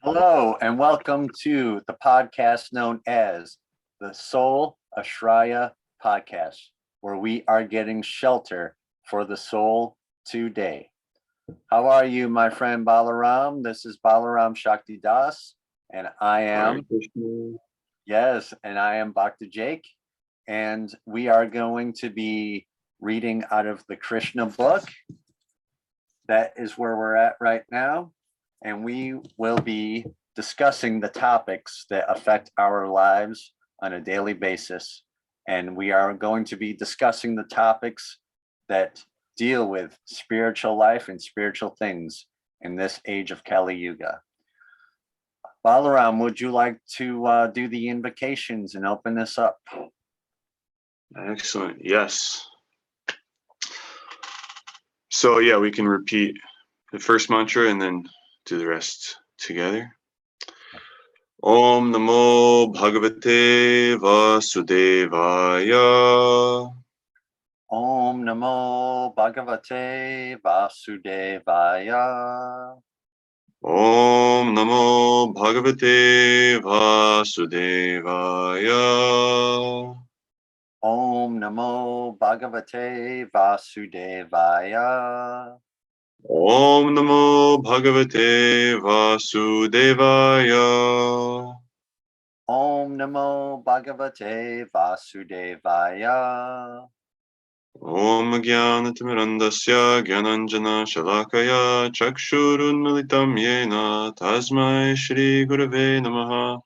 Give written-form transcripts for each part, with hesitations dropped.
Hello, and welcome to the podcast known as the Soul Ashraya podcast, where we are getting shelter for the soul today. How are you, my friend Balaram? This is Balaram Shakti Das, and I am, and I am Bhakti Jake, and we are going to be reading out of the Krishna book. That is where we're at right now. And we will be discussing the topics that affect our lives on a daily basis. And we are going to be discussing the topics that deal with spiritual life and spiritual things in this age of Kali Yuga. Balaram, would you like to do the invocations and open this up? Excellent. Yes. So yeah, we can repeat the first mantra and then do the rest together. Om Namo Bhagavate Vasudevaya. Om Namo Bhagavate Vasudevaya. Om Namo Bhagavate Vasudevaya. Om Namo Bhagavate Vasudevaya. Om Namo Bhagavate Vasudevaya. Om Namo Bhagavate Vasudevaya. Om Jnanatimirandasya Jnananjana Shalakaya Chakshurunmilitam Yena Tasmai Shri Gurave Namaha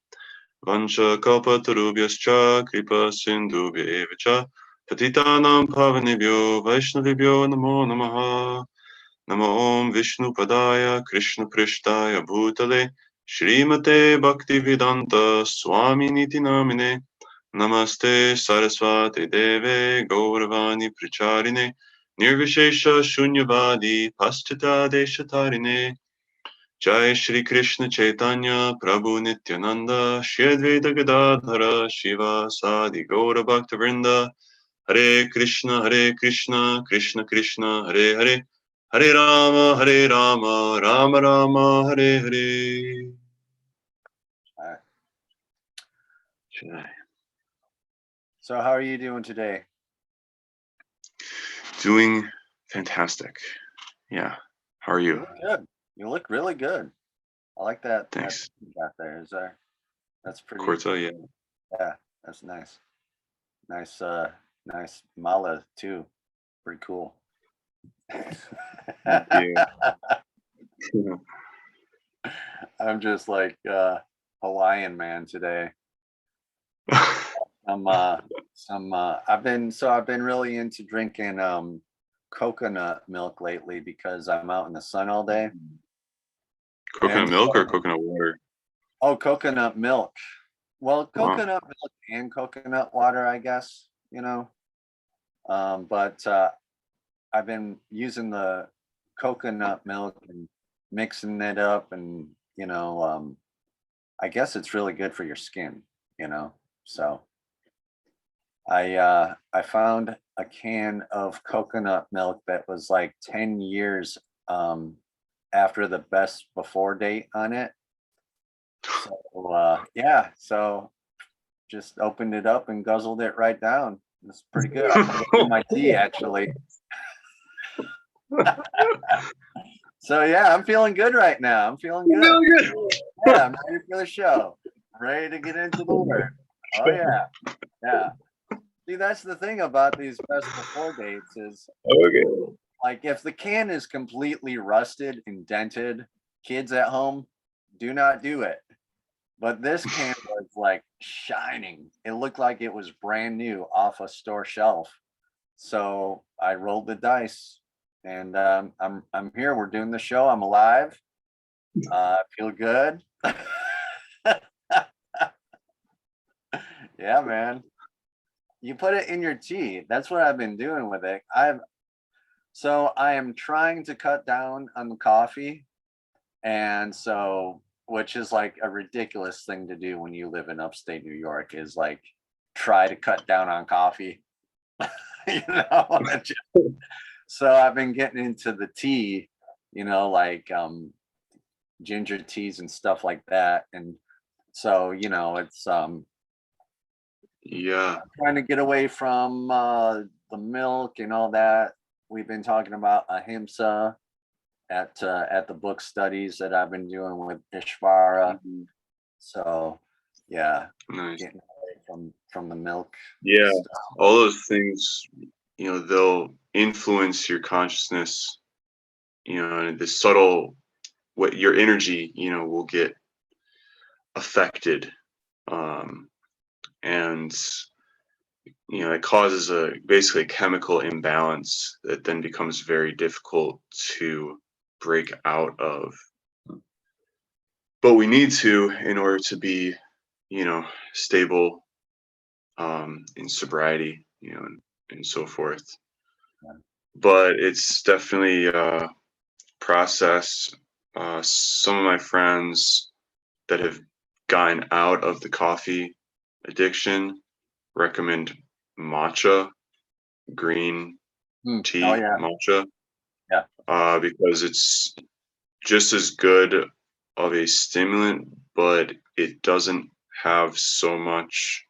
Vansha Kalpatarubhyascha Kripa Sindhubhya Evacha Patitanam Pavanebhyo Vaishnavibhyo Namo Namaha Namo Om Vishnu Padaya Krishna Prishtaya Bhutale Shrimate Bhaktivedanta Swami Niti Namine Namaste Saraswati Deve Gauravani Pracharine Nirvishesha Shunyavadi Paschata Deshatarine Jai Shri Krishna Chaitanya Prabhu Nityananda Shri Advaita Gadadhara Shiva Sadi Gaura Bhakta Vrinda Hare Krishna Krishna Krishna Hare Hare Hare Rama Rama Rama Hare Hare. Jai. So how are you doing today? Doing fantastic. Yeah. How are you? You look good. You look really good. I like that. Thanks. That you got there. That's pretty. Quarto, yeah. Yeah, that's nice. Nice mala too. Pretty cool. Yeah. I'm just like Hawaiian man today. I've been really into drinking coconut milk lately because I'm out in the sun all day. Coconut milk or coconut water? Oh, coconut milk. Well, coconut milk and coconut water, I guess, but I've been using the coconut milk and mixing it up, and I guess it's really good for your skin, so I found a can of coconut milk that was like 10 years after the best before date on it. So so just opened it up and guzzled it right down. It's pretty good. I put it in my tea actually. So yeah, I'm feeling good right now. I'm feeling good. Yeah, I'm ready for the show. Ready to get into the word. Oh yeah. Yeah. See, that's the thing about these best before dates is like if the can is completely rusted and dented, kids at home, do not do it. But this can was like shining. It looked like it was brand new off a store shelf. So I rolled the dice, and I'm here. We're doing the show. I'm alive. I feel good. Yeah, man. You put it in your tea. That's what I've been doing with it. I am trying to cut down on the coffee, and so which is like a ridiculous thing to do when you live in upstate New York is like try to cut down on coffee. So I've been getting into the tea, like ginger teas and stuff like that. And so, it's Yeah. trying to get away from the milk and all that. We've been talking about ahimsa at the book studies that I've been doing with Ishvara. Mhm. So yeah, Nice. getting away from the milk Yeah. stuff. All those things, they'll influence your consciousness, and the subtle, what your energy, will get affected. And it causes basically a chemical imbalance that then becomes very difficult to break out of. But we need to in order to be, stable, in sobriety, and so forth. Yeah. But it's definitely a process. Some of my friends that have gotten out of the coffee addiction recommend matcha, green Oh tea, yeah, matcha, yeah. because it's just as good of a stimulant, but it doesn't have so much,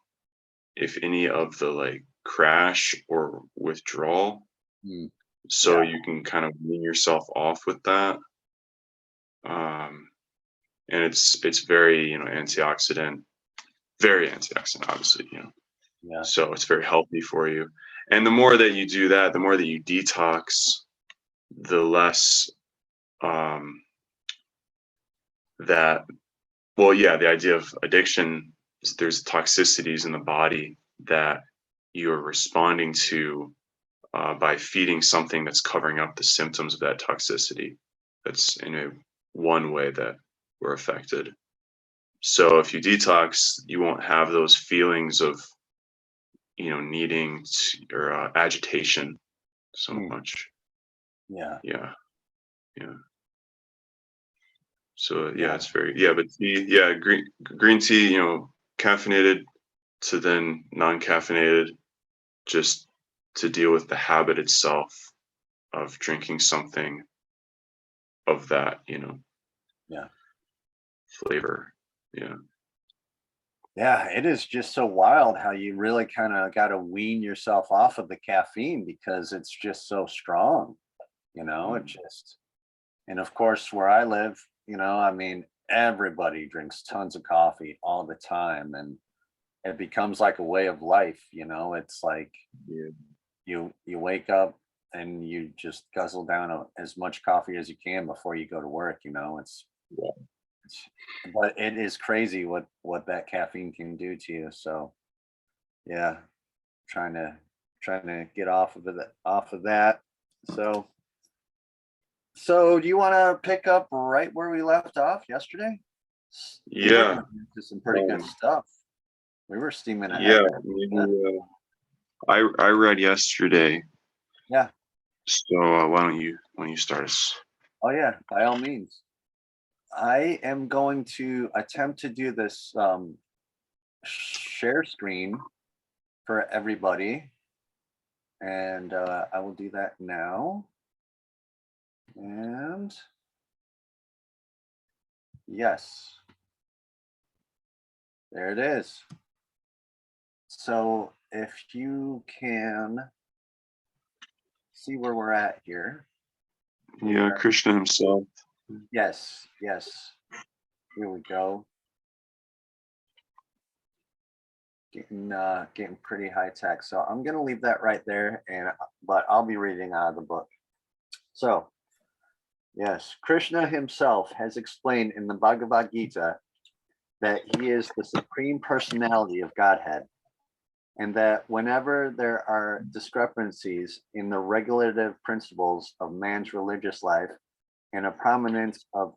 if any, of the like crash or withdrawal. Mm, So yeah. you can kind of wean yourself off with that. Um, and it's very, antioxidant, very antioxidant, obviously, Yeah. so it's very healthy for you. And the more that you do that, the more that you detox, the less um, that, well, yeah, the idea of addiction is there's toxicities in the body that you're responding to by feeding something that's covering up the symptoms of that toxicity. That's in a one way that we're affected. So if you detox, you won't have those feelings of, needing or agitation so Mm, much. yeah. Yeah, yeah. So yeah, Yeah. it's very, yeah, but tea, yeah, green tea, caffeinated to then non-caffeinated, just to deal with the habit itself of drinking something of that, Yeah. flavor. Yeah. Yeah, it is just so wild how you really kind of got to wean yourself off of the caffeine because it's just so strong, it just, and of course, where I live, I mean, everybody drinks tons of coffee all the time and it becomes like a way of life, it's like Yeah. you wake up and you just guzzle down as much coffee as you can before you go to work, Yeah. but it is crazy what that caffeine can do to you. So yeah, trying to get off of that. So do you want to pick up right where we left off yesterday? We were Yeah. getting into some pretty good Um, stuff. We were steaming yeah. ahead there. Maybe Yeah. I read yesterday, Yeah. so why don't you start us? Oh yeah, by all means. I am going to attempt to do this share screen for everybody, and I will do that now. And yes, there it is. So if you can see where we're at here, we Yeah, are, Krishna himself. yes, yes. Here we go. Getting pretty high tech. So I'm gonna leave that right there, but I'll be reading out of the book. So yes, Krishna himself has explained in the Bhagavad Gita that he is the Supreme Personality of Godhead, and that whenever there are discrepancies in the regulative principles of man's religious life and a prominence of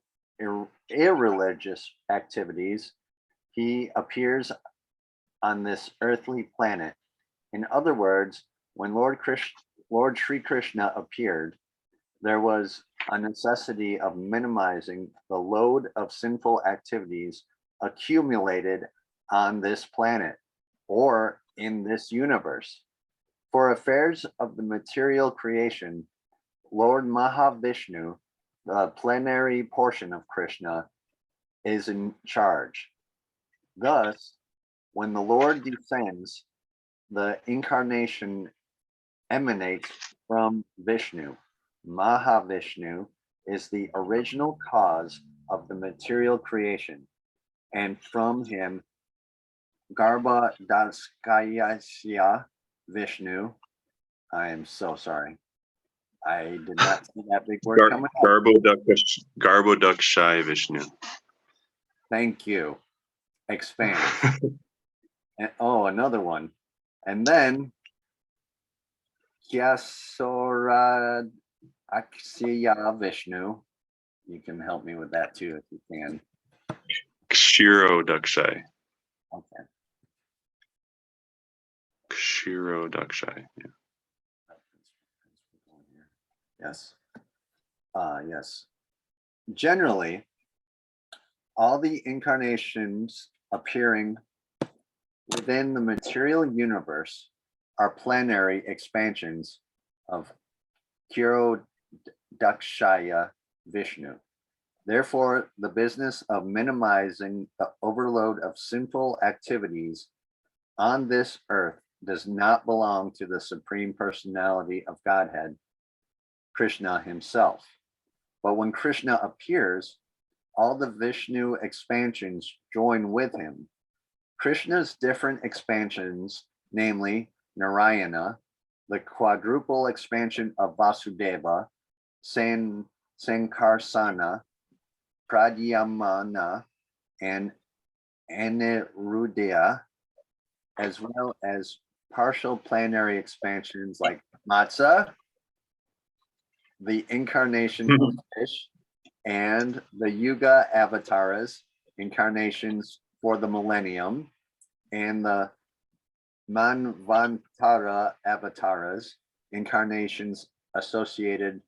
irreligious activities, he appears on this earthly planet. In other words, when Lord Sri Krishna appeared, there was a necessity of minimizing the load of sinful activities accumulated on this planet or in this universe. For affairs of the material creation, Lord Mahavishnu the plenary portion of Krishna is in charge. Thus, when the Lord descends, the incarnation emanates from Vishnu. Mahavishnu is the original cause of the material creation, and from him, Garbhodakshaya Vishnu. I am so sorry. I did not see that big word coming up. Garbhodakshaya Vishnu. Thank you. Expand. And, oh, another one. And then Kyasora Akshaya Vishnu. You can help me with that too if you can. Kshirodakshaya. Okay. Kshirodakshaya. Yeah. Yes. Yes. Generally, all the incarnations appearing within the material universe are plenary expansions of Kyrodakshaya Vishnu. Therefore, the business of minimizing the overload of sinful activities on this earth does not belong to the Supreme Personality of Godhead, Krishna himself. But when Krishna appears, all the Vishnu expansions join with him. Krishna's different expansions, namely Narayana, the quadruple expansion of Vasudeva, Sankarsana, Pradyamana, and Aniruddha, as well as partial planary expansions like Matsya, the incarnation of fish, and the Yuga Avataras, incarnations for the millennium, and the Manvantara Avataras, incarnations associated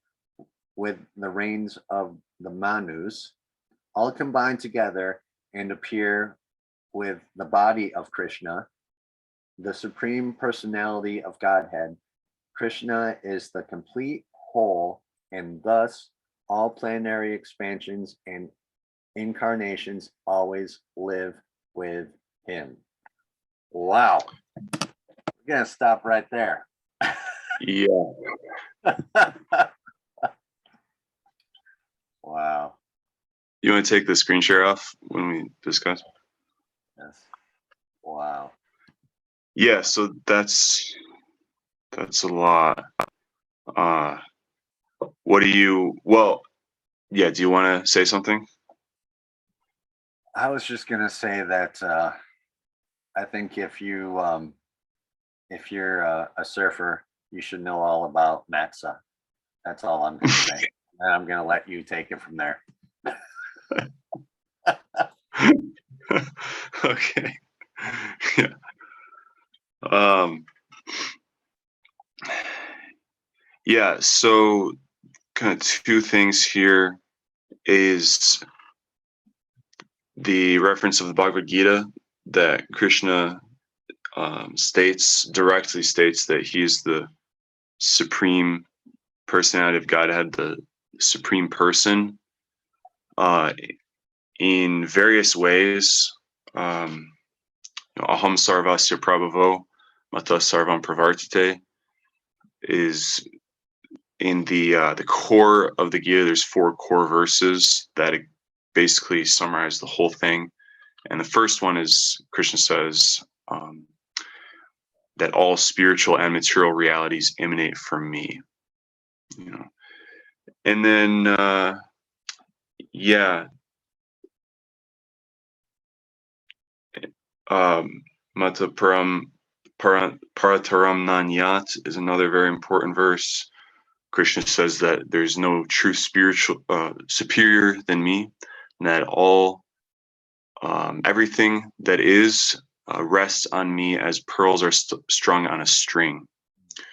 with the reigns of the Manus, all combine together and appear with the body of Krishna, the Supreme Personality of Godhead. Krishna is the complete whole, and thus all planetary expansions and incarnations always live with him. Wow. We're going to stop right there. Yeah. Wow. You want to take the screen share off when we discuss? Yes. Wow. Yeah, so that's a lot. What do you, well, yeah, do you want to say something? I was just going to say that I think if you're a surfer, you should know all about Matza. That's all I'm going to say. And I'm going to let you take it from there. Okay. Yeah. Yeah, so kind of two things here is the reference of the Bhagavad Gita that Krishna directly states that he is the Supreme Personality of Godhead, the Supreme Person, in various ways. Aham sarvasya prabhavo mata sarvam pravartate is in the core of the Gita. There's 4 core verses that basically summarize the whole thing. And the first one is Krishna says that all spiritual and material realities emanate from me. You know, and then yeah, Mata Parataram Nanyat is another very important verse. Krishna says that there's no true spiritual superior than me, and that all everything that is rests on me as pearls are strung on a string.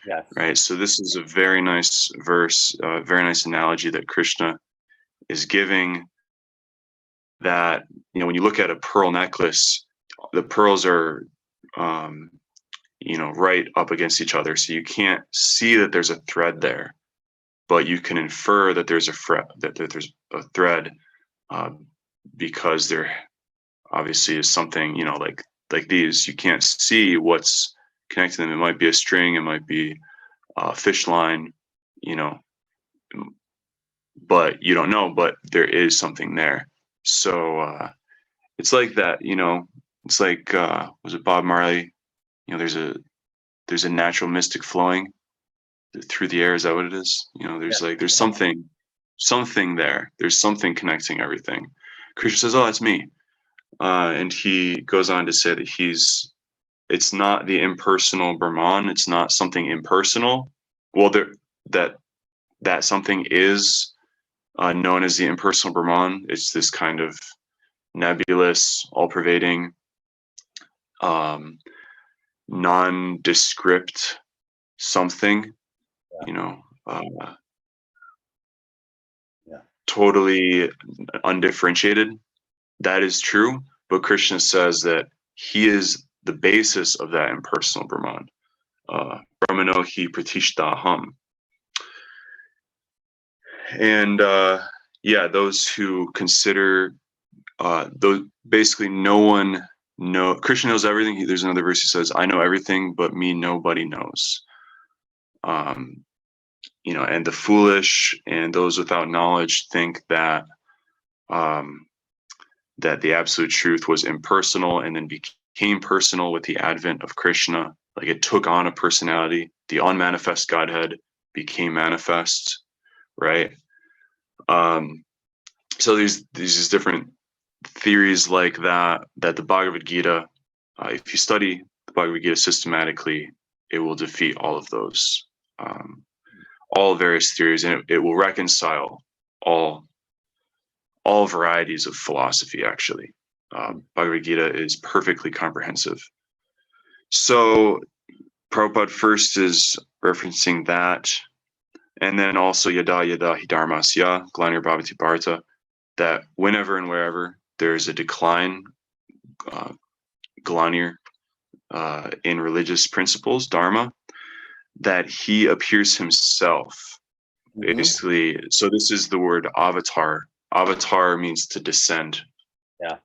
Yes. Right. So this is a very nice verse, very nice analogy that Krishna is giving. That, you know, when you look at a pearl necklace, the pearls are you know, right up against each other, so you can't see that there's a thread there. but you can infer that there's there's a thread, because there obviously is something, like these. You can't see what's connecting them. It might be a string, it might be a fish line, but you don't know, but there is something there. So it's like that, it's like, was it Bob Marley? There's a natural mystic flowing through the air. Is that what it is? There's something there. There's something connecting everything. Krishna says, oh, that's me. And he goes on to say that it's not the impersonal Brahman. It's not something impersonal. Well, that something is known as the impersonal Brahman. It's this kind of nebulous, all-pervading, nondescript something, totally undifferentiated. That is true, but Krishna says that he is the basis of that impersonal Brahman. Brahmano hi pratishtaham. And those who consider those, basically Krishna knows everything. There's another verse he says, I know everything, but me nobody knows. And the foolish and those without knowledge think that that the absolute truth was impersonal and then became personal with the advent of Krishna. Like it took on a personality. The unmanifest Godhead became manifest, right? So there's these different theories like that the Bhagavad Gita, if you study the Bhagavad Gita systematically, it will defeat all of those, all various theories, and it will reconcile all varieties of philosophy, actually. Bhagavad Gita is perfectly comprehensive. So Prabhupada first is referencing that, and then also yada yada hi dharmasya glanir bhavati bharata, that whenever and wherever there's a decline, glanir, in religious principles, dharma, that he appears himself. Basically, so this is the word avatar. Avatar means to descend. Yeah.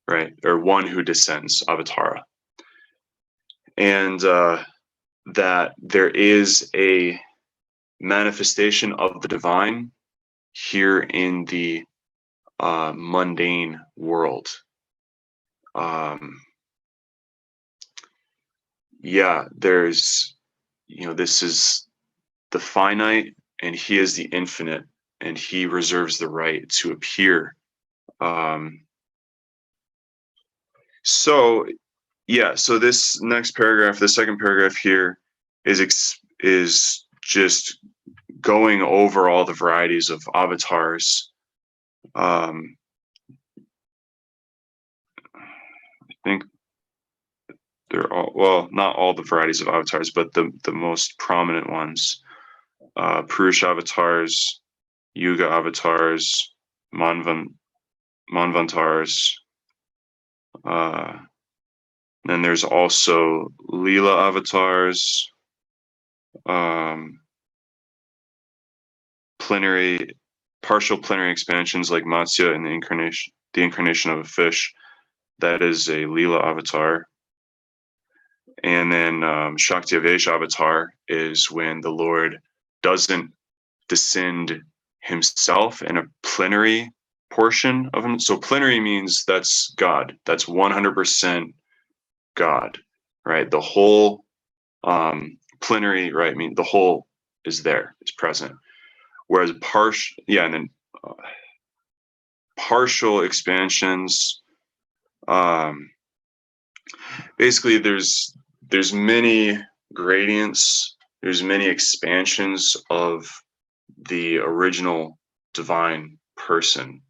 Right, or one who descends, avatara. And that there is a manifestation of the divine here in the mundane world. There's, this is the finite and he is the infinite, and he reserves the right to appear. So this next paragraph, the second paragraph here, is just going over all the varieties of avatars. I think they're all, well, not all the varieties of avatars, but the most prominent ones. Purusha avatars, Yuga avatars, Manvantars. Then there's also Leela avatars, partial plenary expansions like Matsya and the incarnation of a fish. That is a Leela avatar. And then Shakti Avesh avatar is when the Lord doesn't descend himself in a plenary portion of him. So plenary means that's God. That's 100% God, right? The whole plenary, right? I mean, the whole is there, it's present. Whereas partial expansions, basically there's many gradients, there's many expansions of the original divine person,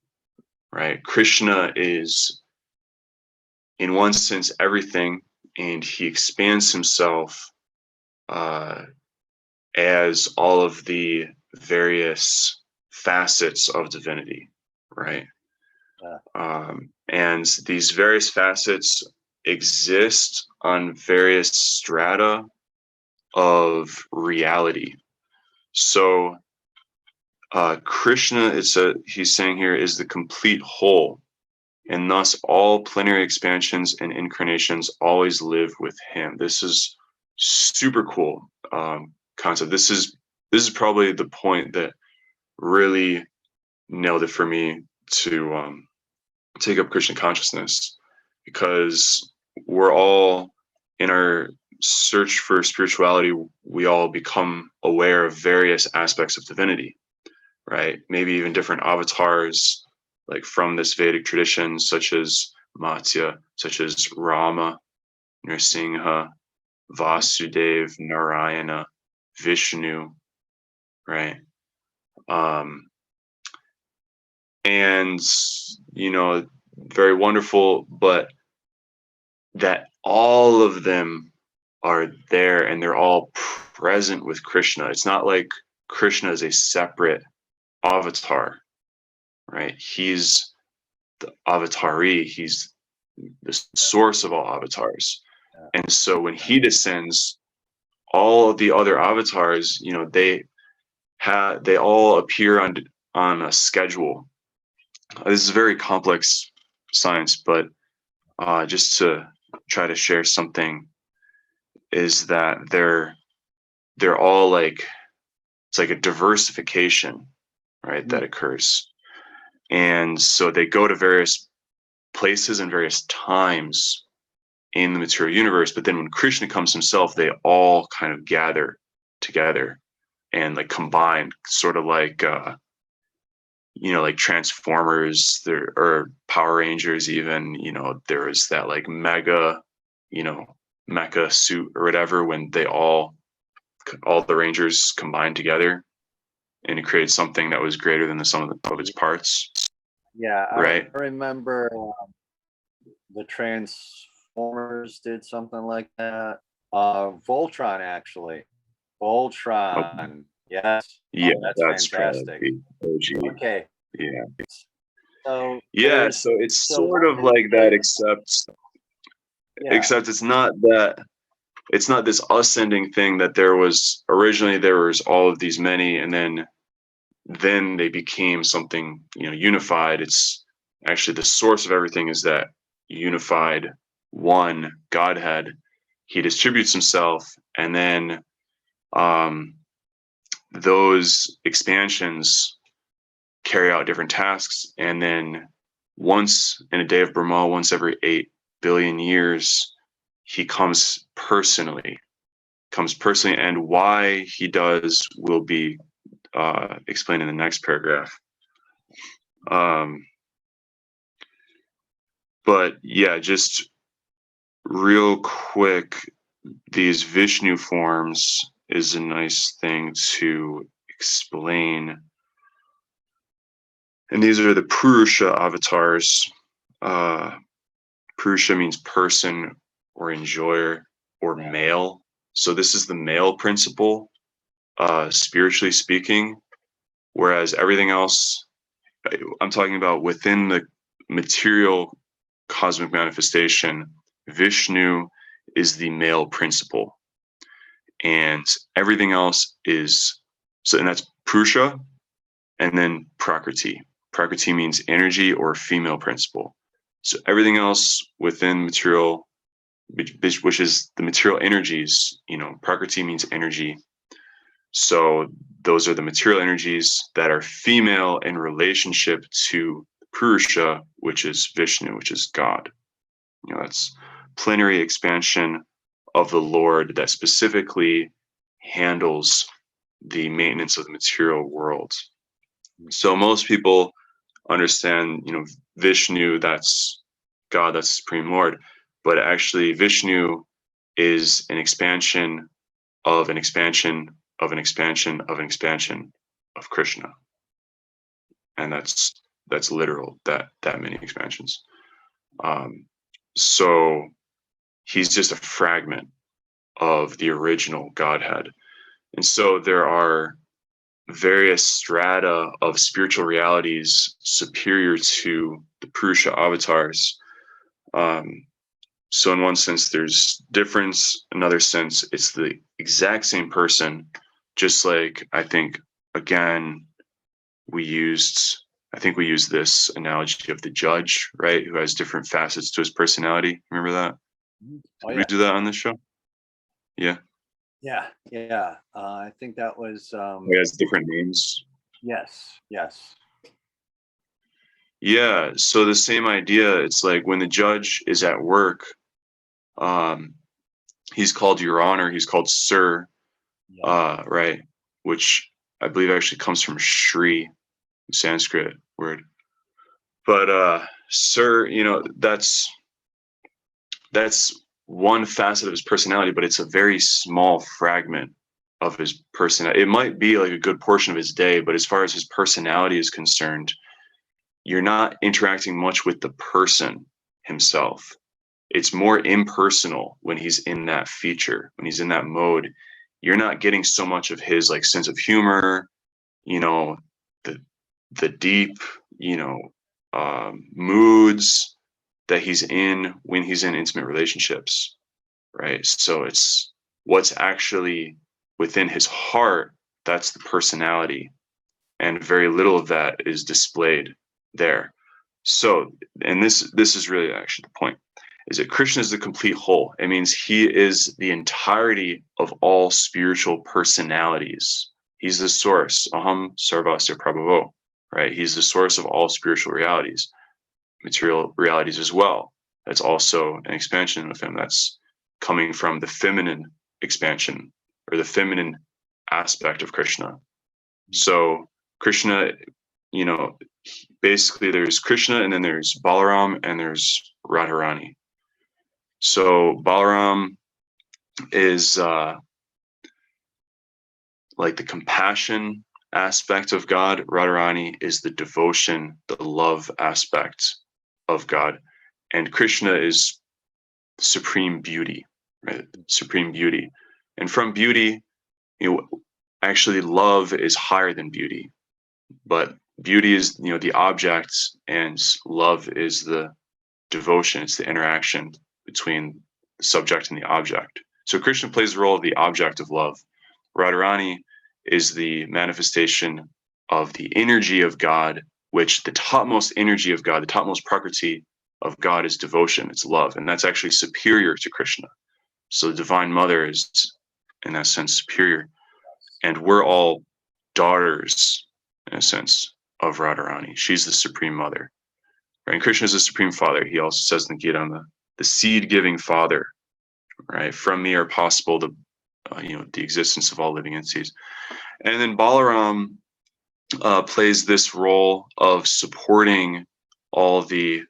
right? Krishna is, in one sense, everything, and he expands himself as all of the various facets of divinity, right? And these various facets exist on various strata of reality. So Krishna, he's saying here, is the complete whole, and thus all plenary expansions and incarnations always live with him. This is super cool concept. This is probably the point that really nailed it for me to take up Krishna consciousness, because we're all in our search for spirituality. We all become aware of various aspects of divinity, right? Maybe even different avatars, like from this Vedic tradition, such as Matsya, such as Rama, Nrsimha, Vasudev, Narayana, Vishnu, right? And, very wonderful, but that all of them are there and they're all present with Krishna. It's not like Krishna is a separate avatar, right? He's the avatari, he's the source of all avatars. And so when he descends, all of the other avatars, they all appear on a schedule. This is very complex science, but just to try to share something, is that they're all like, it's like a diversification, right, that occurs. And so they go to various places and various times in the material universe, but then when Krishna comes himself, they all kind of gather together and like combine, sort of like like Transformers, there, or Power Rangers even, there was that like mega, mecha suit or whatever, when they all the Rangers combined together and it created something that was greater than the sum of its parts. Yeah, right. I remember the Transformers did something like that. Voltron, actually. Voltron. Okay. Yes. Yeah, that's fantastic. OG. Okay. Yeah. So it's sort of like that, except it's not this ascending thing that there was originally. There was all of these many, and then they became something unified. It's actually the source of everything is that unified one Godhead. He distributes himself, and then those expansions carry out different tasks, and then once in a day of Brahma, once every 8 billion years, he comes personally, and why he does will be explained in the next paragraph. But yeah, just real quick, these Vishnu forms is a nice thing to explain. And these are the Purusha avatars. Purusha means person or enjoyer or male. So this is the male principle, spiritually speaking, whereas everything else, I'm talking about within the material cosmic manifestation, Vishnu is the male principle. And everything else is, and that's Purusha, and then Prakriti. Prakriti means energy or female principle. So everything else within material, which is the material energies, Prakriti means energy. So those are the material energies that are female in relationship to Purusha, which is Vishnu, which is God. That's plenary expansion of the Lord that specifically handles the maintenance of the material world. So most people understand, Vishnu, that's God, that's Supreme Lord, but actually Vishnu is an expansion of an expansion of an expansion of an expansion of Krishna. And that's literal, that many expansions. So he's just a fragment of the original Godhead. And so there are various strata of spiritual realities superior to the Purusha avatars. So in one sense, there's difference. Another sense, it's the exact same person, just like I think again we used this analogy of the judge, right, who has different facets to his personality. Remember that? Oh Did we yeah, do that on this show? Yeah. yeah. I think that was He has different names. yes. Yeah. So the same idea. It's like when the judge is at work, um, he's called Your Honor. He's called Sir, Yeah. right? Which I believe actually comes from Shri, Sanskrit word. But Sir, that's one facet of his personality, but it's a very small fragment of his personality. It might be like a good portion of his day, but as far as his personality is concerned, you're not interacting much with the person himself. It's more impersonal when he's in that feature, when he's in that mode. You're not getting so much of his like sense of humor, you know, the the deep, moods that he's in when he's in intimate relationships, right? So it's what's actually within his heart, that's the personality, and very little of that is displayed there. So, and this is really actually the point, is that Krishna is the complete whole. It means he is the entirety of all spiritual personalities. He's the source, aham sarvasya prabhavo, right? He's the source of all spiritual realities, material realities as well. That's also an expansion of him. That's coming from the feminine expansion, or the feminine aspect of Krishna. So Krishna, you know, basically there's Krishna, and then there's Balaram, and there's Radharani. So Balaram is like the compassion aspect of God. Radharani is the devotion, the love aspect of God. And Krishna is supreme beauty, right? Supreme beauty. And from beauty, actually love is higher than beauty. But beauty is, the object, and love is the devotion. It's the interaction between the subject and the object. So Krishna plays the role of the object of love. Radharani is the manifestation of the energy of God, which the topmost energy of God, the topmost prakriti of God, is devotion, it's love. And that's actually superior to Krishna. So the Divine Mother is, in that sense, superior. And we're all daughters, in a sense, of Radharani. She's the Supreme Mother. Right? And Krishna is the Supreme Father. He also says in the Gita, the seed-giving Father. Right? From me are possible the existence of all living entities. And then Balaram plays this role of supporting all the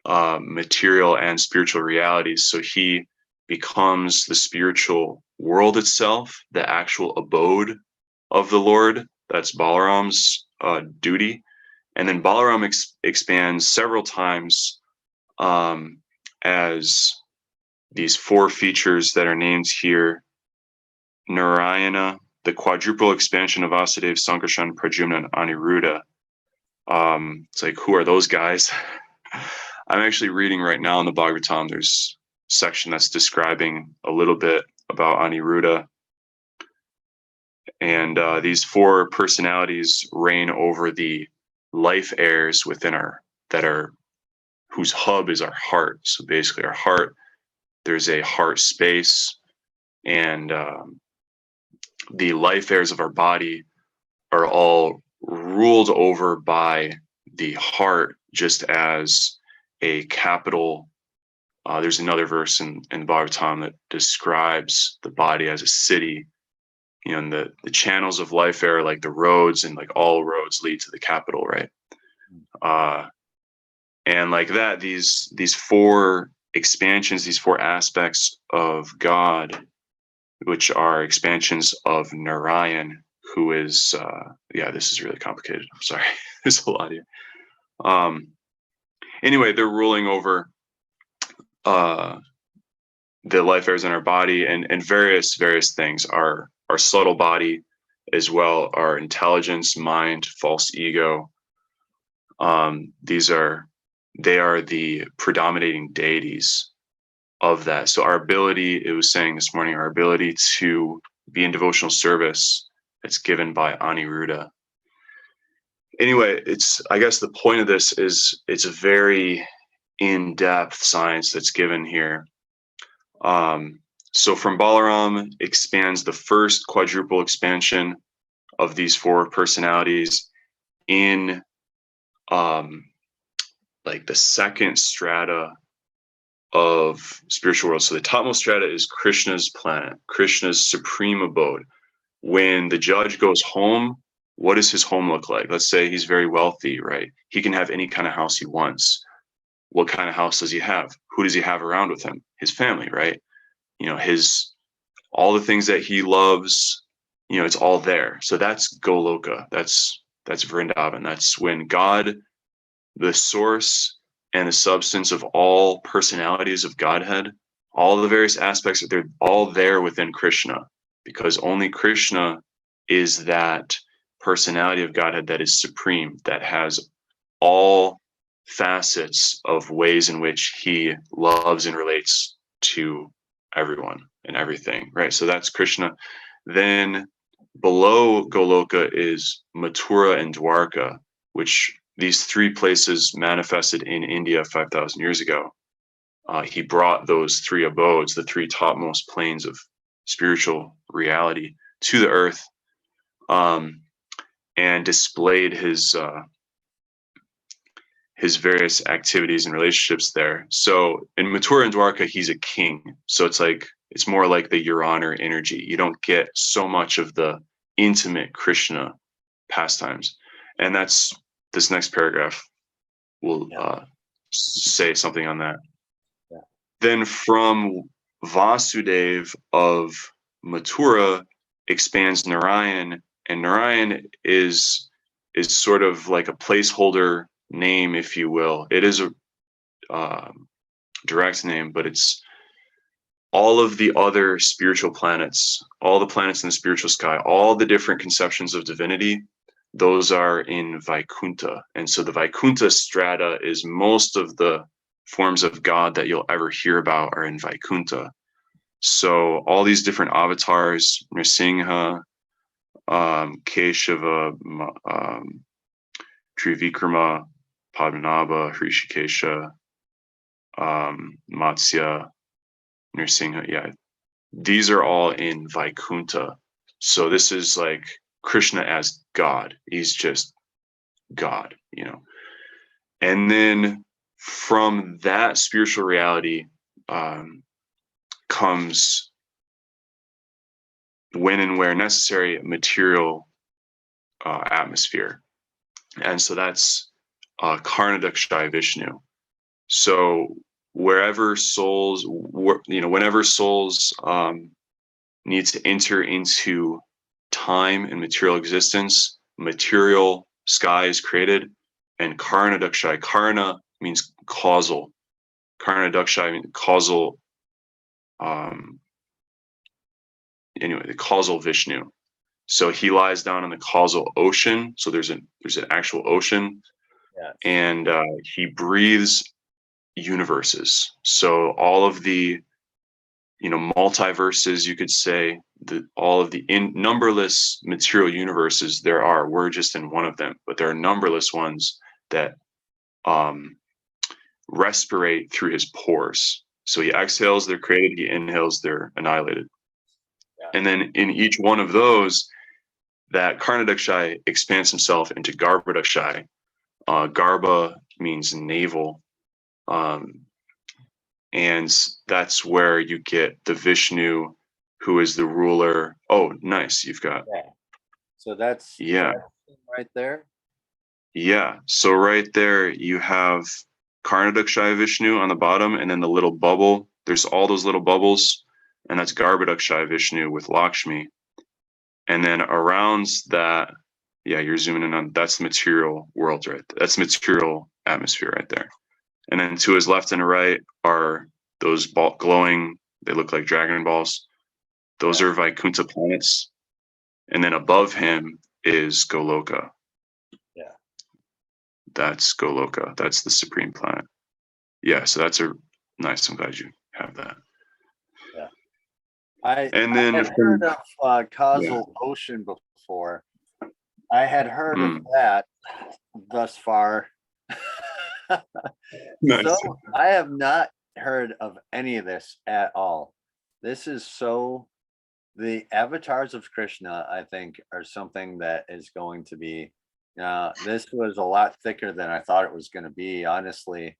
material and spiritual realities. So he becomes the spiritual world itself, the actual abode of the Lord. That's Balaram's duty. And then Balaram expands several times as these four features that are named here: Narayana, the quadruple expansion of Vasudeva, Sankarshan, Pradyumna, and Aniruddha. It's like, who are those guys? I'm actually reading right now in the Bhagavatam. There's a section that's describing a little bit about Aniruddha. And these four personalities reign over the life heirs within whose hub is our heart. So basically our heart, there's a heart space, and the life heirs of our body are all ruled over by the heart, just as a capital. There's another verse in Bhagavatam that describes the body as a city. And the channels of life are like the roads, and like all roads lead to the capital, right? And like that, these four expansions, these four aspects of God, which are expansions of Narayan, who is this is really complicated. I'm sorry, there's a lot here. Anyway, they're ruling over the life heirs in our body, and various things. Our subtle body, as well, our intelligence, mind, false ego. They are the predominating deities of that. So our ability, it was saying this morning, our ability to be in devotional service It's given by Aniruddha. Anyway, I guess the point of this is it's a very in-depth science that's given here. So from Balaram expands the first quadruple expansion of these four personalities in like the second strata of spiritual world. So the topmost strata is Krishna's planet, Krishna's supreme abode. When the judge goes home, what does his home look like? Let's say he's very wealthy, right? He can have any kind of house he wants. What kind of house does he have? Who does he have around with him? His family, right? You know, all the things that he loves, you know, it's all there. So that's Goloka. That's Vrindavan. That's when God, the source and the substance of all personalities of Godhead, all the various aspects, they're all there within Krishna, because only Krishna is that personality of Godhead that is supreme, that has all facets of ways in which he loves and relates to everyone and everything, right? So that's Krishna. Then below Goloka is Mathura and Dwarka, which these three places manifested in India 5,000 years ago. He brought those three abodes, the three topmost planes of spiritual reality, to the earth, and displayed his various activities and relationships there. So in Mathura and Dwarka, he's a king. So it's more like the Your Honor energy. You don't get so much of the intimate Krishna pastimes. And that's this next paragraph will say something on that. Yeah. Then from Vasudev of Mathura expands Narayan, and Narayan is sort of like a placeholder name, if you will. It is a direct name, but it's all of the other spiritual planets, all the planets in the spiritual sky, all the different conceptions of divinity, those are in Vaikuntha. And so the Vaikuntha strata is most of the forms of God that you'll ever hear about are in Vaikuntha. So all these different avatars, Nrsimha, Keshava, Trivikrama, Padmanabha, Hrishikesha, Matsya, Nrsimha, yeah. These are all in Vaikuntha. So this is like Krishna as God. He's just God, you know. And then from that spiritual reality comes, when and where necessary, material atmosphere. And so that's Karnadakshaya Vishnu. So whenever souls need to enter into time and material existence, material sky is created, and Karnadakshaya. Karna means causal. Karnadakshaya means causal. Anyway, the causal Vishnu. So he lies down in the causal ocean. So there's an actual ocean, Yes. and he breathes universes. So all of the multiverses, you could say, all of the numberless material universes there are, we're just in one of them, but there are numberless ones that respirate through his pores. So he exhales, they're created. He inhales, they're annihilated. Yeah. And then in each one of those, that Karnadakshaya expands himself into Garbhodakshaya. Garbha means navel. And that's where you get the Vishnu, who is the ruler. Oh, nice. You've got. Yeah. So that's right there. Yeah. So right there you have Karnadakshaya Vishnu on the bottom, and then the little bubble. There's all those little bubbles, and that's Garbhodakshaya Vishnu with Lakshmi. And then around that, yeah, you're zooming in on, that's the material world, right? That's material atmosphere right there. And then to his left and right are those glowing, they look like Dragon Balls. Those are Vaikuntha planets. And then above him is Goloka. Yeah. That's Goloka. That's the supreme planet. Yeah, so that's nice. I'm glad you have that. Yeah. And I then had heard from, of yeah, causal ocean before. I had heard of mm, that thus far. So nice. I have not heard of any of this at all. This is so the avatars of Krishna, I think, are something that is going to be this was a lot thicker than I thought it was going to be, honestly.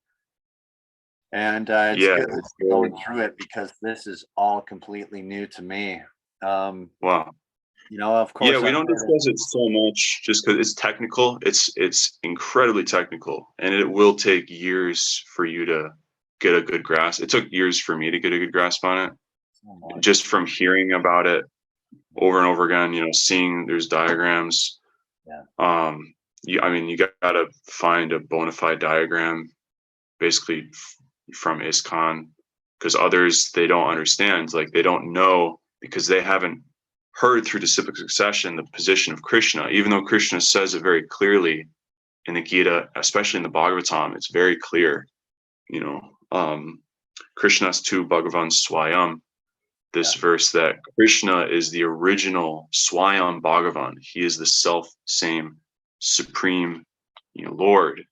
And it's Yeah, good that it's we're very, going through it because this is all completely new to me. Um, wow. of Yeah, course, we I've don't heard it. discuss it so much just because it's technical. It's incredibly technical, and it will take years for you to get a good grasp. It took years for me to get a good grasp on it, So much. just from hearing about it over and over again. Seeing there's diagrams. Yeah. I mean, you gotta find a bona fide diagram, basically from ISKCON, because others they don't understand, like they don't know because they haven't heard through disciplic succession the position of Krishna, even though Krishna says it very clearly in the Gita, especially in the Bhagavatam, it's very clear, you know, Krishna's tu Bhagavan Swayam, Yeah. this verse that Krishna is the original Swayam Bhagavan. He is the self same supreme, Lord,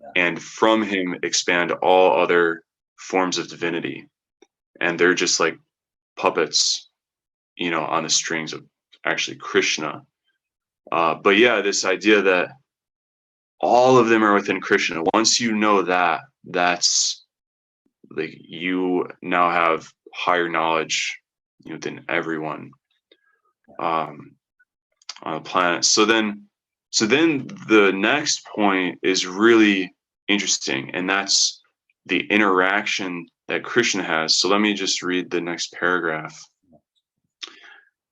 Yeah. and from him expand all other forms of divinity, and they're just like puppets, on the strings of actually Krishna. But yeah, this idea that all of them are within Krishna. Once you know that, that's like you now have higher knowledge, than everyone um, on the planet. So then the next point is really interesting, and that's the interaction that Krishna has. So let me just read the next paragraph.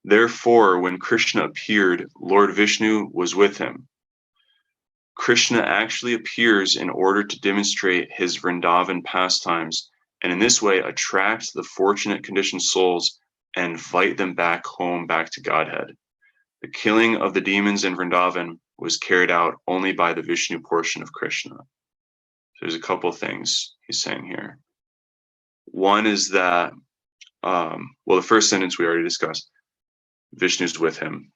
Therefore, when Krishna appeared, Lord Vishnu was with him. Krishna actually appears in order to demonstrate his Vrindavan pastimes, and in this way attract the fortunate conditioned souls and invite them back home, back to Godhead. The killing of the demons in Vrindavan was carried out only by the Vishnu portion of Krishna. There's a couple of things he's saying here. One is that, the first sentence we already discussed, Vishnu's with him.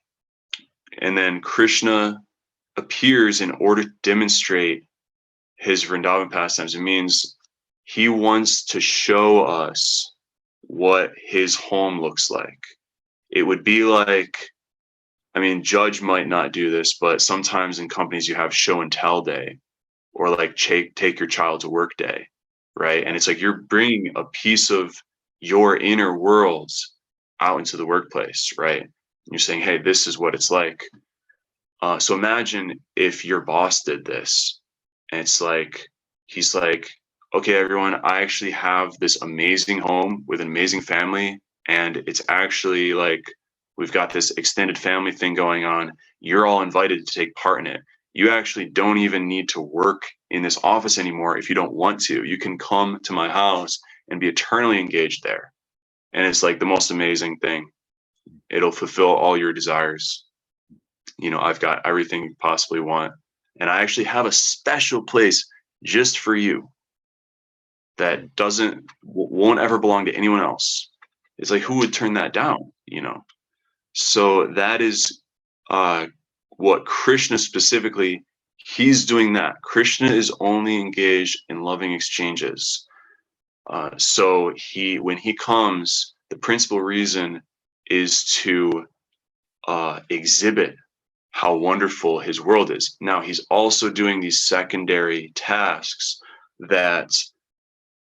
And then Krishna appears in order to demonstrate his Vrindavan pastimes. It means he wants to show us what his home looks like. It would be like, I mean, Judge might not do this, but sometimes in companies you have show and tell day, or like take your child to work day, right? And it's like you're bringing a piece of your inner worlds out into the workplace, right? And you're saying, hey, this is what it's like. So imagine if your boss did this, and it's like, he's like, okay, everyone, I actually have this amazing home with an amazing family, and it's actually like we've got this extended family thing going on. You're all invited to take part in it. You actually don't even need to work in this office anymore if you don't want to. You can come to my house and be eternally engaged there. And it's like the most amazing thing. It'll fulfill all your desires. I've got everything you possibly want. And I actually have a special place just for you that won't ever belong to anyone else. It's like, who would turn that down? So that is what Krishna specifically, he's doing that. Krishna is only engaged in loving exchanges. So when he comes, the principal reason is to exhibit how wonderful his world is. Now, he's also doing these secondary tasks that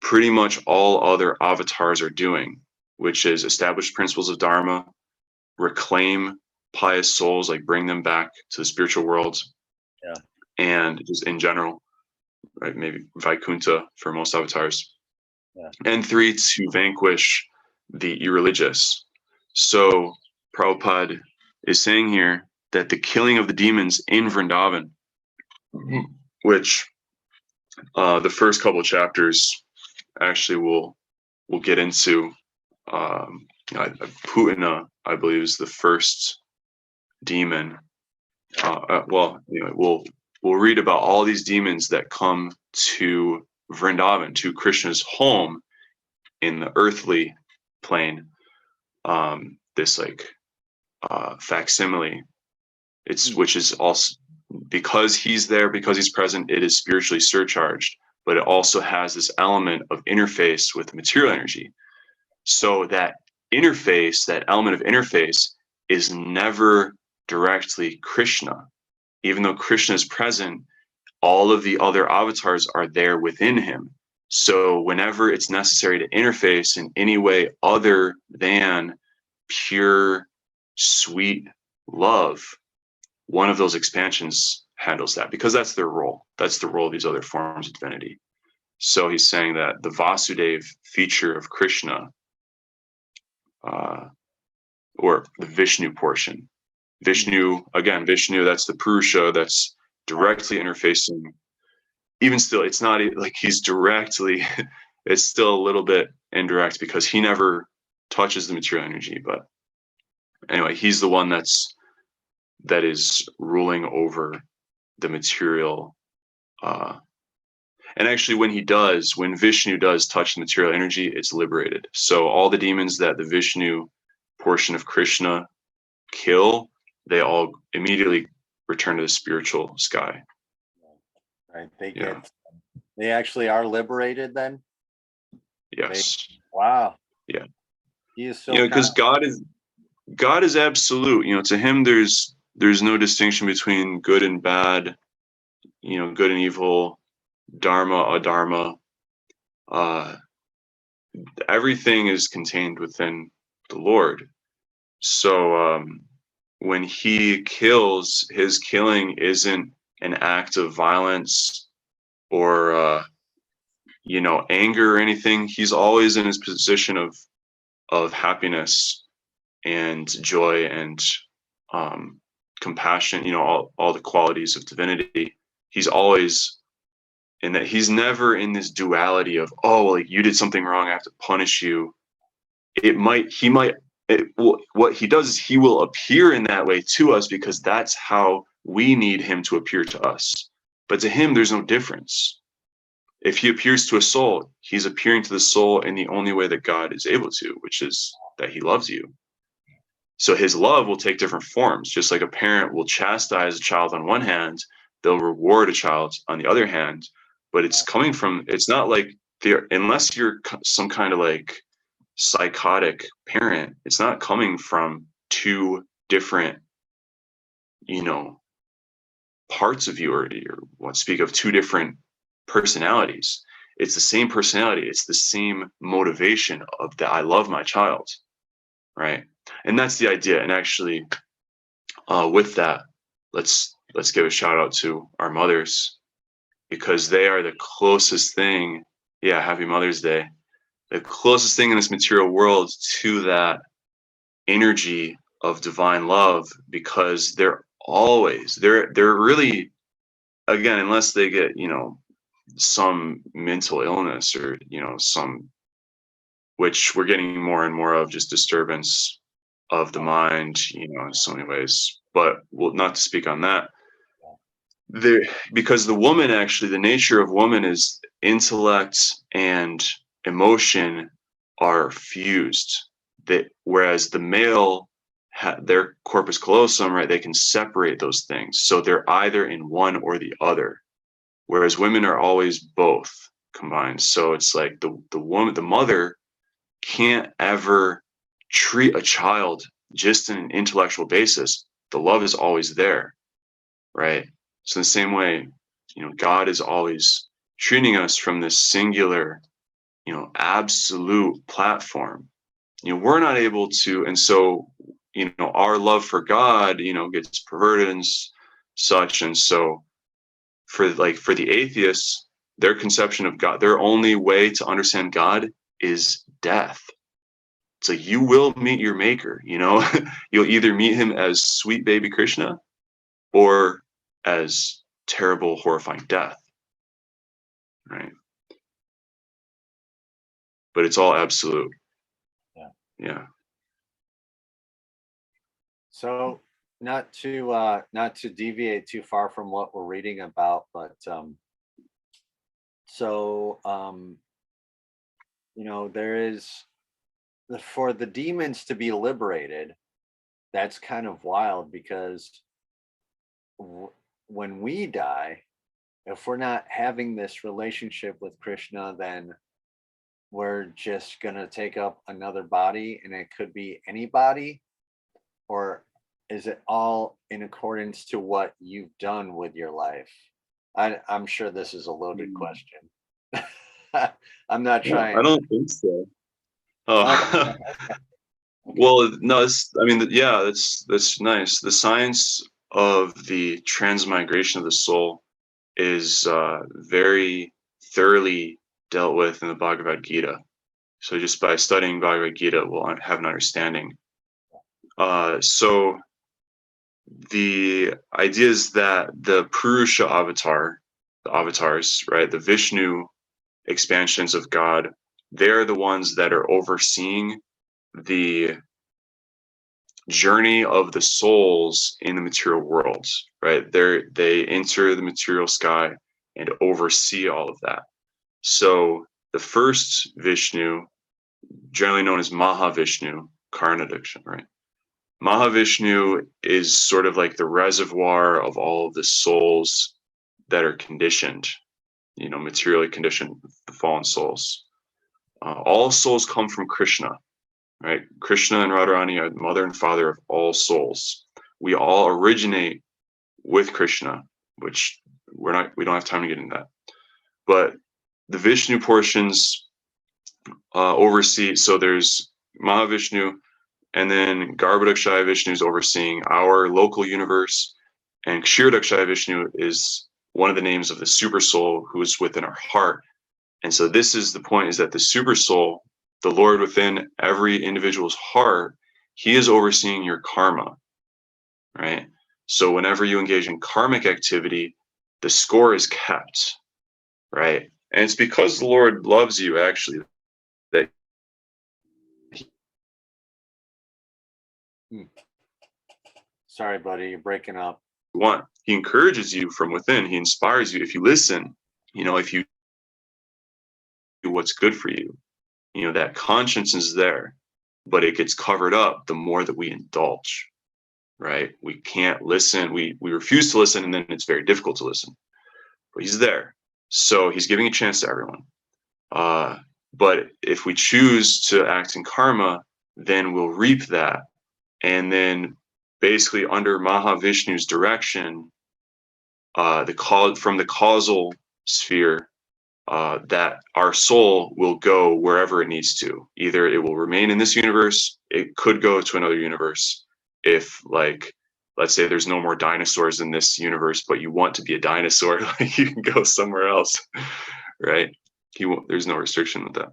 pretty much all other avatars are doing, which is establish principles of Dharma, reclaim pious souls, like bring them back to the spiritual world, Yeah. and just in general, right? Maybe Vaikuntha for most avatars. Yeah. And 3, to vanquish the irreligious. So Prabhupada is saying here that the killing of the demons in Vrindavan, which the first couple of chapters actually will get into. Putana, I believe, is the first demon. We'll read about all these demons that come to Vrindavan, to Krishna's home in the earthly plane. this like facsimile. It's which is also, because he's there, because he's present, it is spiritually surcharged, but it also has this element of interface with material energy. So that interface, that element of interface, is never directly Krishna. Even though Krishna is present, all of the other avatars are there within him. So whenever it's necessary to interface in any way other than pure, sweet love, one of those expansions handles that, because that's their role. That's the role of these other forms of divinity. So he's saying that the Vasudev feature of Krishna, or the Vishnu portion, Vishnu, again, Vishnu, that's the Purusha, that's directly interfacing. Even still, it's not like he's directly, it's still a little bit indirect because he never touches the material energy. But anyway, he's the one that is ruling over the material. And actually, when Vishnu does touch the material energy, it's liberated. So all the demons that the Vishnu portion of Krishna kill, they all immediately return to the spiritual sky. Right. They actually are liberated then? Yes. Wow. Yeah. He is so because God is absolute. To him there's no distinction between good and bad, good and evil, dharma, adharma. Everything is contained within the Lord. So when he kills, his killing isn't an act of violence or anger or anything. He's always in his position of happiness and joy and compassion, all the qualities of divinity. He's always in that. He's never in this duality of, oh, well, like, you did something wrong, I have to punish you. What he does is he will appear in that way to us because that's how we need him to appear to us. But to him, there's no difference. If he appears to a soul, he's appearing to the soul in the only way that God is able to, which is that he loves you. So his love will take different forms. Just like a parent will chastise a child on one hand, they'll reward a child on the other hand. But it's not like unless you're some kind of like psychotic parent, it's not coming from two different, parts of you, or speak of two different personalities. It's the same personality. It's the same motivation of that I love my child, right? And that's the idea. And actually, with that, let's give a shout out to our mothers, because they are the closest thing. Yeah, happy Mother's Day. The closest thing in this material world to that energy of divine love, because they're really, again, unless they get some mental illness or some, which we're getting more and more of, just disturbance of the mind, in so many ways. But not to speak on that. Because the woman, actually, the nature of woman is intellect and emotion are fused. Whereas the male, their corpus callosum, right, they can separate those things. So they're either in one or the other. Whereas women are always both combined. So it's like the woman, the mother, can't ever treat a child just in an intellectual basis. The love is always there, right? So in the same way, God is always treating us from this singular, absolute platform. We're not able to, and so, our love for God, gets perverted and such. And so for the atheists, their conception of God, their only way to understand God is death. So you will meet your maker, you'll either meet him as sweet baby Krishna or as terrible, horrifying death, right? But it's all absolute. Yeah. So not to deviate too far from what we're reading about, but there is for the demons to be liberated, that's kind of wild because when we die, if we're not having this relationship with Krishna, then we're just going to take up another body, and it could be anybody. Or is it all in accordance to what you've done with your life? I'm sure this is a loaded question. I'm not Yeah, I trying. don't think so. Oh, Oh, well, no, I mean, yeah, that's nice. The science of the transmigration of the soul is very thoroughly dealt with in the Bhagavad Gita. So just by studying Bhagavad Gita, we'll have an understanding. So the idea is that the Purusha avatar, the avatars, right, the Vishnu expansions of God, they're the ones that are overseeing the journey of the souls in the material worlds, right? They enter the material sky and oversee all of that. So the first Vishnu, generally known as Mahavishnu, Karnadiksha, right? Mahavishnu is sort of like the reservoir of all of the souls that are conditioned, materially conditioned, the fallen souls. All souls come from Krishna, right? Krishna and Radharani are the mother and father of all souls. We all originate with Krishna, which we don't have time to get into that. But the Vishnu portions oversee, so there's Mahavishnu, and then Garbhodakshaya Vishnu is overseeing our local universe, and Kshirodakshaya Vishnu is one of the names of the super soul who is within our heart. And so this is the point, is that the super soul, the Lord within every individual's heart, he is overseeing your karma, right? So whenever you engage in karmic activity, the score is kept, right? And it's because the Lord loves you, actually, that sorry, buddy, you're breaking up. he encourages you from within. He inspires you. If you listen, if you do what's good for you, that conscience is there, but it gets covered up the more that we indulge, right? We can't listen. We refuse to listen, and then it's very difficult to listen. But he's there. So he's giving a chance to everyone. But if we choose to act in karma, then we'll reap that. And then basically under Mahavishnu's direction, from the causal sphere, that our soul will go wherever it needs to. Either it will remain in this universe, it could go to another universe. If, like, let's say there's no more dinosaurs in this universe, but you want to be a dinosaur, like, you can go somewhere else, right? There's no restriction with that.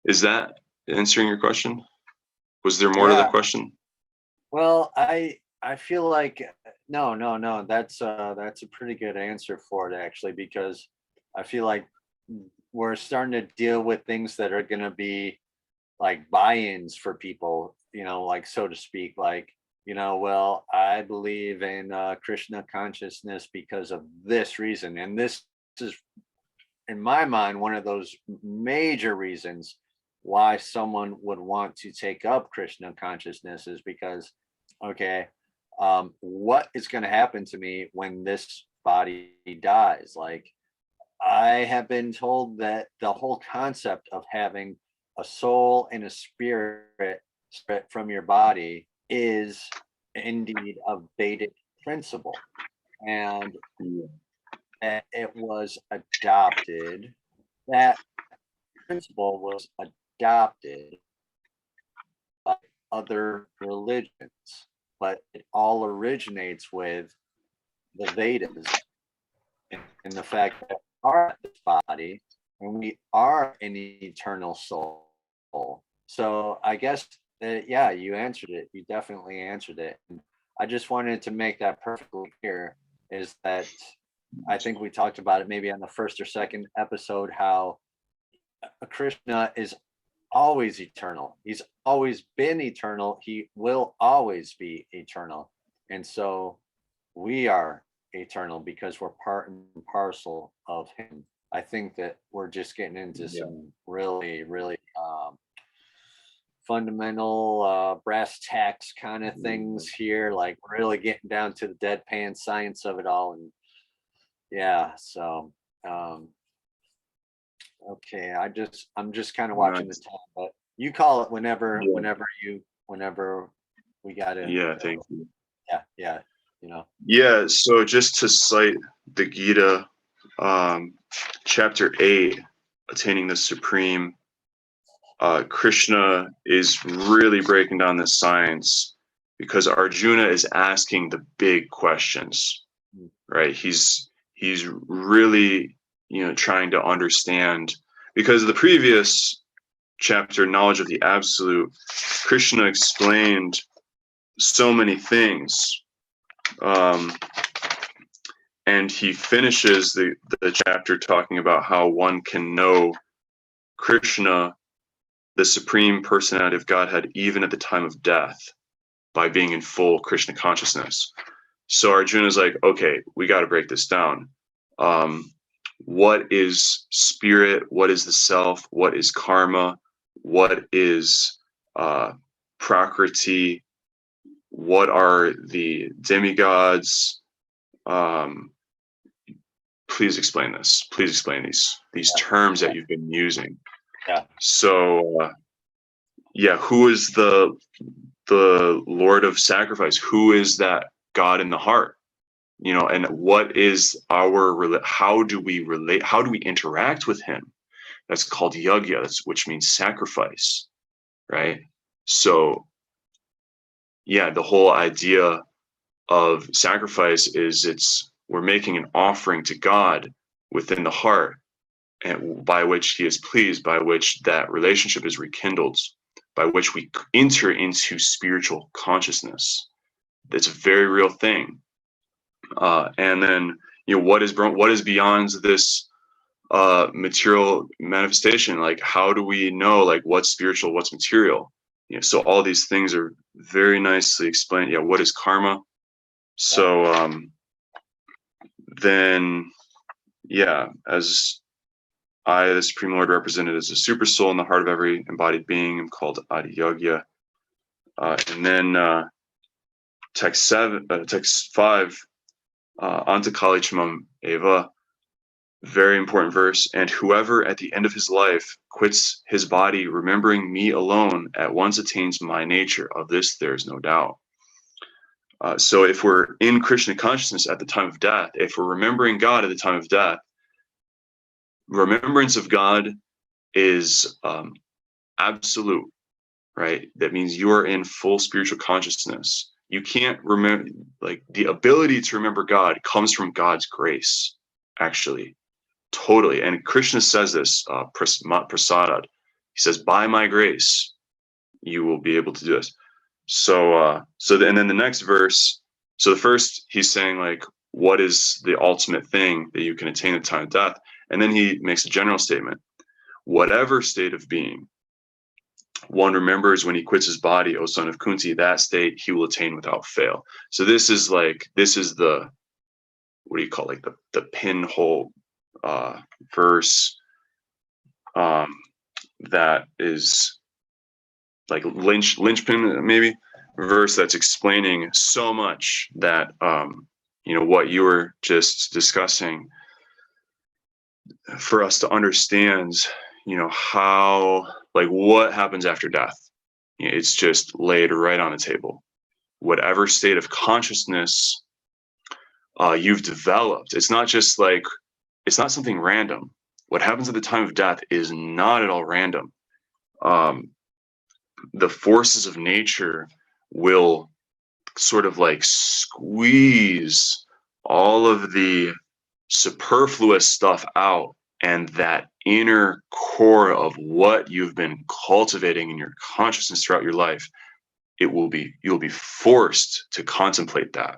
Is that answering your question? Was there more to the question? Well, I feel like no. That's a pretty good answer for it, actually, because I feel like we're starting to deal with things that are going to be like buy-ins for people, like, so to speak, like, well, I believe in Krishna consciousness because of this reason, and this is, in my mind, one of those major reasons why someone would want to take up Krishna consciousness is because, okay, what is going to happen to me when this body dies? Like, I have been told that the whole concept of having a soul and a spirit from your body is indeed a Vedic principle, and that it was adopted. That principle was adopted by other religions, but it all originates with the Vedas and the fact that we are this body and we are an eternal soul. So I guess that, yeah, you answered it. You definitely answered it. And I just wanted to make that perfectly clear, is that I think we talked about it maybe on the first or second episode, how Krishna is always eternal. He's always been eternal. He will always be eternal. And so we are eternal because we're part and parcel of him. I think that we're just getting into some really, really fundamental brass tacks kind of things here, like really getting down to the deadpan science of it all. And yeah, so okay, I'm just kind of watching the Nice. time, but you call it whenever Yeah. whenever we gotta. Yeah, thank you. Yeah, you know. Yeah, so just to cite the Gita, chapter 8, attaining the Supreme, Krishna is really breaking down the science because Arjuna is asking the big questions, right? He's really, trying to understand, because the previous chapter, knowledge of the absolute, Krishna explained so many things. And he finishes the chapter talking about how one can know Krishna, the Supreme Personality of Godhead, even at the time of death, by being in full Krishna consciousness. So Arjuna's like, okay, we got to break this down. What is spirit? What is the self? What is karma? What is prakriti? What are the demigods? Please explain this. Please explain these terms that you've been using. Yeah. So, who is the Lord of sacrifice? Who is that God in the heart? And what is how do we relate? How do we interact with him? That's called yagya, which means sacrifice, right? So, the whole idea of sacrifice is we're making an offering to God within the heart, and by which he is pleased, by which that relationship is rekindled, by which we enter into spiritual consciousness. That's a very real thing. And then, what is beyond this material manifestation? Like, how do we know, like, what's spiritual, what's material? So all these things are very nicely explained. Yeah, what is karma? So then, as I, the Supreme Lord, represented as a super soul in the heart of every embodied being, am called Adi Yogya. And then text 5, Antakali Chamam Eva, very important verse. And whoever at the end of his life quits his body, remembering me alone, at once attains my nature. Of this there is no doubt. So if we're in Krishna consciousness at the time of death, if we're remembering God at the time of death, remembrance of God is absolute, right? That means you're in full spiritual consciousness. You can't remember, like, the ability to remember God comes from God's grace, actually, totally. And Krishna says this, prasadad. He says, by my grace, you will be able to do this. And then the next verse, so the first, he's saying, like, what is the ultimate thing that you can attain at the time of death? And then he makes a general statement. Whatever state of being one remembers when he quits his body, O son of Kunti, that state he will attain without fail. So this is the, what do you call, like, the pinhole verse that is like linchpin, maybe, verse that's explaining so much that what you were just discussing, for us to understand, how, like, what happens after death. It's just laid right on the table. Whatever state of consciousness you've developed, it's not something random. What happens at the time of death is not at all random. The forces of nature will sort of like squeeze all of the superfluous stuff out, and that inner core of what you've been cultivating in your consciousness throughout your life, you'll be forced to contemplate that,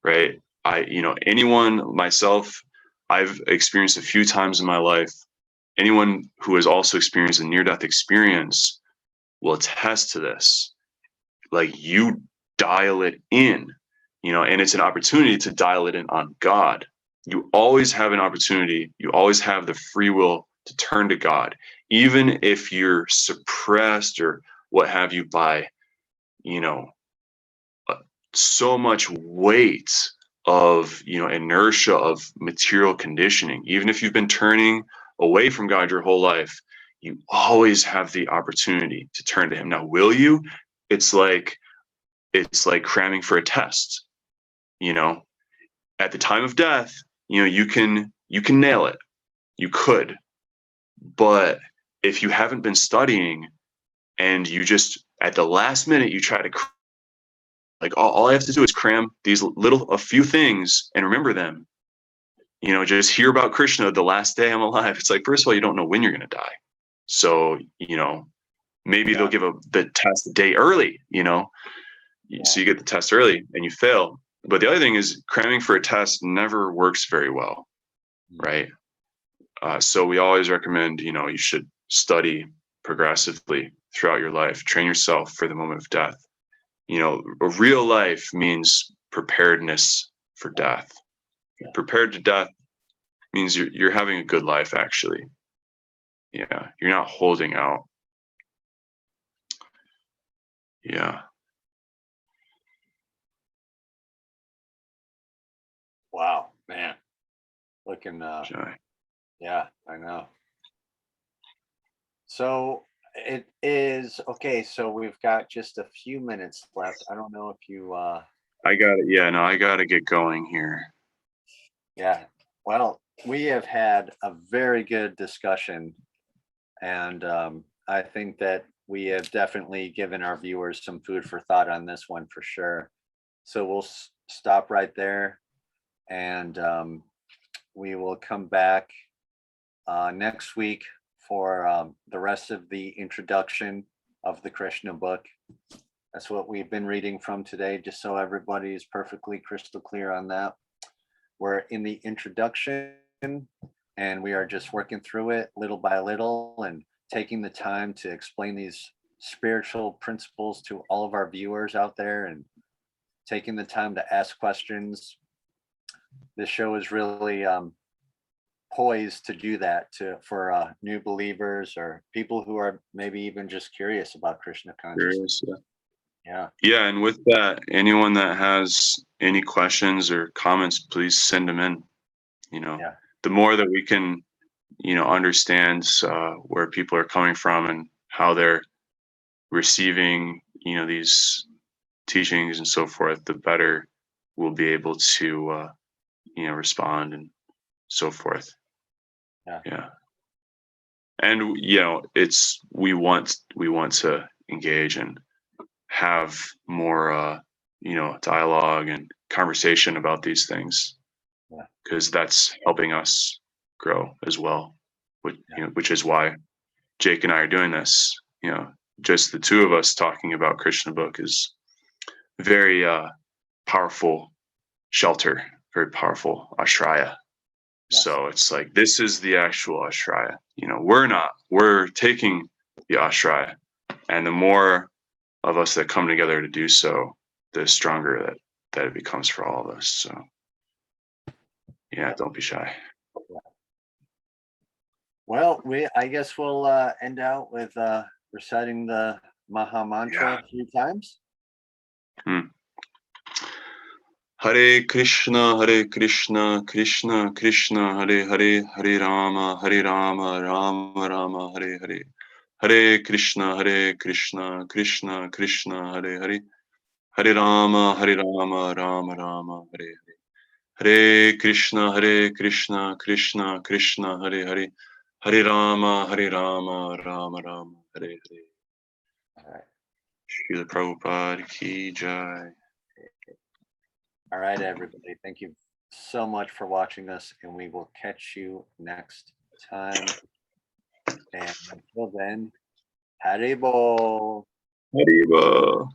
right? Myself, I've experienced a few times in my life. Anyone who has also experienced a near-death experience will attest to this. Like, you dial it in, and it's an opportunity to dial it in on God. You always have an opportunity. You always have the free will to turn to God, even if you're suppressed or what have you by, so much weight of, inertia of material conditioning. Even if you've been turning away from God your whole life, you always have the opportunity to turn to him. Now, will you? It's like cramming for a test. At the time of death, you can nail it. You could. But if you haven't been studying and you just at the last minute you try to, like, all I have to do is cram these a few things and remember them. Just hear about Krishna the last day I'm alive. It's like, first of all, you don't know when you're going to die. So, maybe they'll give the test a day early, so you get the test early and you fail. But the other thing is cramming for a test never works very well, right? So we always recommend, you should study progressively throughout your life, train yourself for the moment of death. A real life means preparedness for death. Prepared to death means you're having a good life, actually. Yeah, you're not holding out. Yeah. Wow, man. Looking, Jai. yeah, I know. So it is okay. So we've got just a few minutes left. I don't know if you, I got it. Yeah, no, I got to get going here. yeah. Well, we have had a very good discussion, and I think that we have definitely given our viewers some food for thought on this one for sure. So we'll stop right there, and we will come back next week for the rest of the introduction of the Krishna book. That's what we've been reading from today, just so everybody is perfectly crystal clear on that. We're in the introduction and we are just working through it little by little and taking the time to explain these spiritual principles to all of our viewers out there and taking the time to ask questions. This show is really poised to do that for new believers or people who are maybe even just curious about Krishna consciousness. Yeah, and with that, anyone that has any questions or comments, please send them in. The more that we can, understand where people are coming from and how they're receiving, these teachings and so forth, the better we'll be able to, respond and so forth. Yeah. And we want to engage and have more dialogue and conversation about these things, because that's helping us grow as well, which is why Jake and I are doing this. Just the two of us talking about Krishna book is very powerful shelter, very powerful Ashraya. So it's like, this is the actual Ashraya. We're taking the Ashraya, and the more of us that come together to do so, the stronger that it becomes for all of us. So yeah, don't be shy. Well, I guess we'll end out with reciting the Maha Mantra 3 times. Hare Krishna, Krishna Krishna, Hare Hare, Hare Rama, Rama Rama, Hare Hare. Hare Krishna, Krishna Krishna, Hare Hare. Hare Rama, Rama Rama, Hare Hare. Hare Krishna, Krishna Krishna, Hare Hare. Hare Rama, Rama Rama, Hare Hare. All right. Srila Prabhupada ki jai. All right, everybody. Thank you so much for watching us, and we will catch you next time. And until then, Haribol. Haribol.